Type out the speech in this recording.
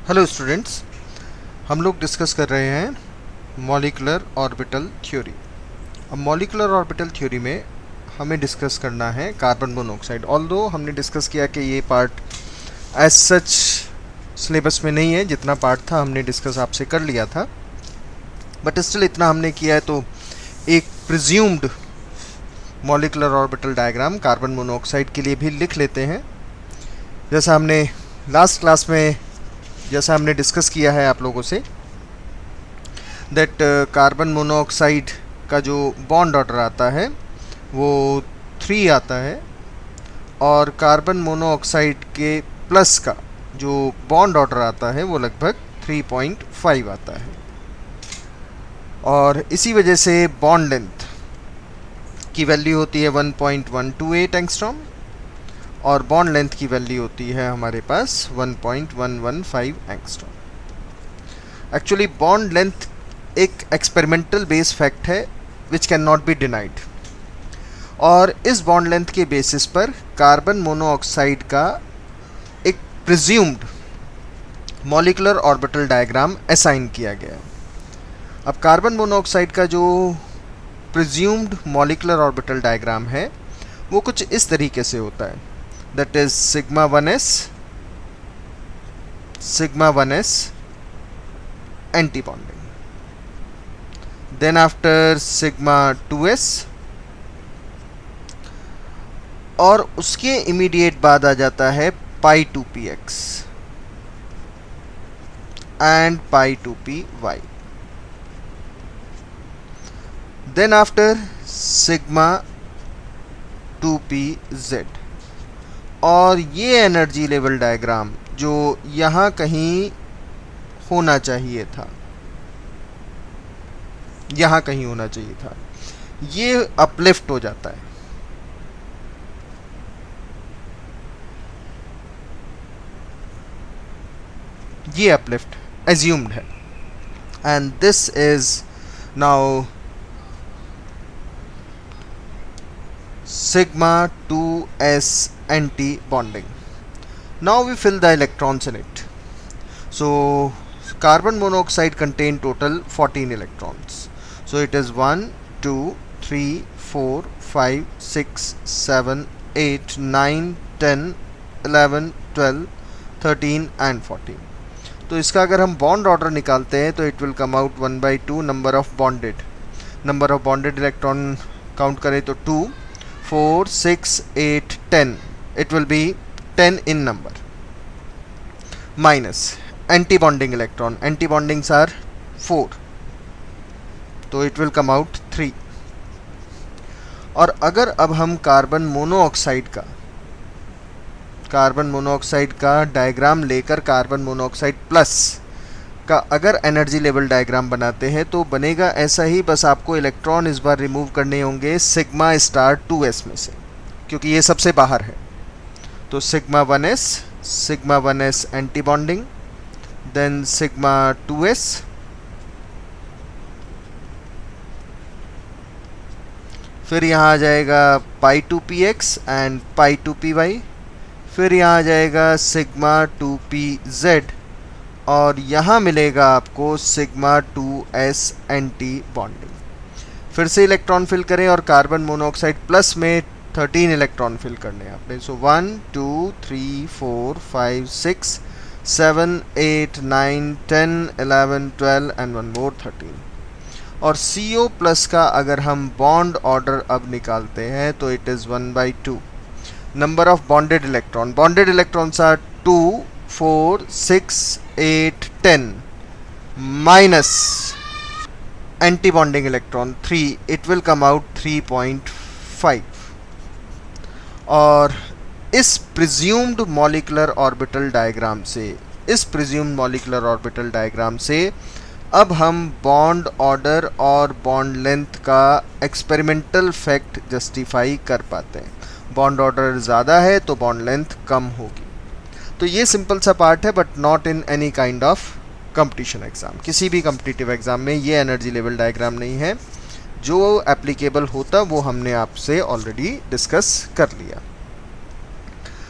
Hello students, हम लोग discuss कर रहे हैं मॉलिक्यूलर ऑर्बिटल थ्योरी। अब मॉलिक्यूलर ऑर्बिटल थ्योरी में हमें डिस्कस करना है कार्बन मोनोऑक्साइड। ऑल्दो हमने डिस्कस किया कि ये पार्ट एज सच सिलेबस में नहीं है, जितना पार्ट था हमने डिस्कस आपसे कर लिया था, बट स्टिल इतना हमने किया है तो एक presumed molecular orbital diagram carbon monoxide के लिए भी लिख लेते हैं। जैसा हमने लास्ट क्लास में डिस्कस किया है आप लोगों से, दैट कार्बन मोनोऑक्साइड का जो बॉन्ड ऑर्डर आता है वो 3 आता है, और कार्बन मोनोऑक्साइड के प्लस का जो बॉन्ड ऑर्डर आता है वो लगभग 3.5 आता है। और इसी वजह से बॉन्ड लेंथ की वैल्यू होती है 1.128 एंगस्ट्रॉम, और बॉन्ड लेंथ की वैल्यू होती है हमारे पास 1.115 एंगस्ट्रॉम। एक्चुअली बॉन्ड लेंथ एक एक्सपेरिमेंटल बेस फैक्ट है which can not be denied, और इस बॉन्ड लेंथ के बेसिस पर कार्बन मोनोऑक्साइड का एक presumed molecular orbital diagram assign किया गया। अब कार्बन मोनोऑक्साइड का जो प्रिज्यूम्ड मॉलिक्यूलर ऑर्बिटल डायग्राम है वो कुछ इस तरीके से होता है, that is sigma 1s antibonding, then after sigma 2s, और उसके इमीडिएट बाद आ जाता है pi 2px and pi 2py, then after sigma 2pz। और ये एनर्जी लेवल डायग्राम जो यहाँ कहीं होना चाहिए था, ये अपलिफ्ट हो जाता है। ये अपलिफ्ट एज्यूम्ड है, and this is now sigma 2s anti-bonding. Now we fill the electrons in it. So carbon monoxide contain total 14 electrons. So it is 1 2 3 4 5 6 7 8 9 10 11 12 13 and 14. तो इसका अगर हम बॉन्ड ऑर्डर निकालते हैं तो it will come out 1/2 number of bonded electron count करें तो 2 4 6 8 10, it will be 10 in number, minus anti-bonding electron, anti-bondings are 4, तो it will come out 3। और अगर अब हम कार्बन मोनोऑक्साइड का डायग्राम लेकर कार्बन मोनोऑक्साइड प्लस का अगर एनर्जी लेवल डायग्राम बनाते हैं तो बनेगा ऐसा ही, बस आपको इलेक्ट्रॉन इस बार रिमूव करने होंगे सिग्मा स्टार 2s में से, क्योंकि ये सबसे बाहर है। तो sigma 1s anti bonding, then sigma 2s, फिर यहाँ आ जाएगा पाई 2px एंड पाई 2py, फिर यहाँ आ जाएगा सिग्मा 2pz, और यहाँ मिलेगा आपको सिग्मा 2s एंटी बॉन्डिंग। फिर से इलेक्ट्रॉन फिल करें और कार्बन मोनोऑक्साइड प्लस में 13 इलेक्ट्रॉन फिल करने हैं आपने। सो 1 2 3 4 5 6 7 8 9 10 11 12 एंड 1 मोर 13। और CO प्लस का अगर हम बॉन्ड ऑर्डर अब निकालते हैं तो it is 1/2 number of bonded electrons are 2 4 6 8 10 minus anti-bonding electron 3, it will come out 3.5। और इस presumed molecular orbital diagram से अब हम बॉन्ड ऑर्डर और बॉन्ड लेंथ का एक्सपेरिमेंटल फैक्ट जस्टिफाई कर पाते हैं। बॉन्ड ऑर्डर ज़्यादा है तो बॉन्ड लेंथ कम होगी। तो ये सिंपल सा पार्ट है, but not in any kind of competition exam. किसी भी कम्पिटिटिव एग्ज़ाम में ये एनर्जी लेवल डायग्राम नहीं है। जो एप्लीकेबल होता वो हमने आपसे ऑलरेडी डिस्कस कर लिया।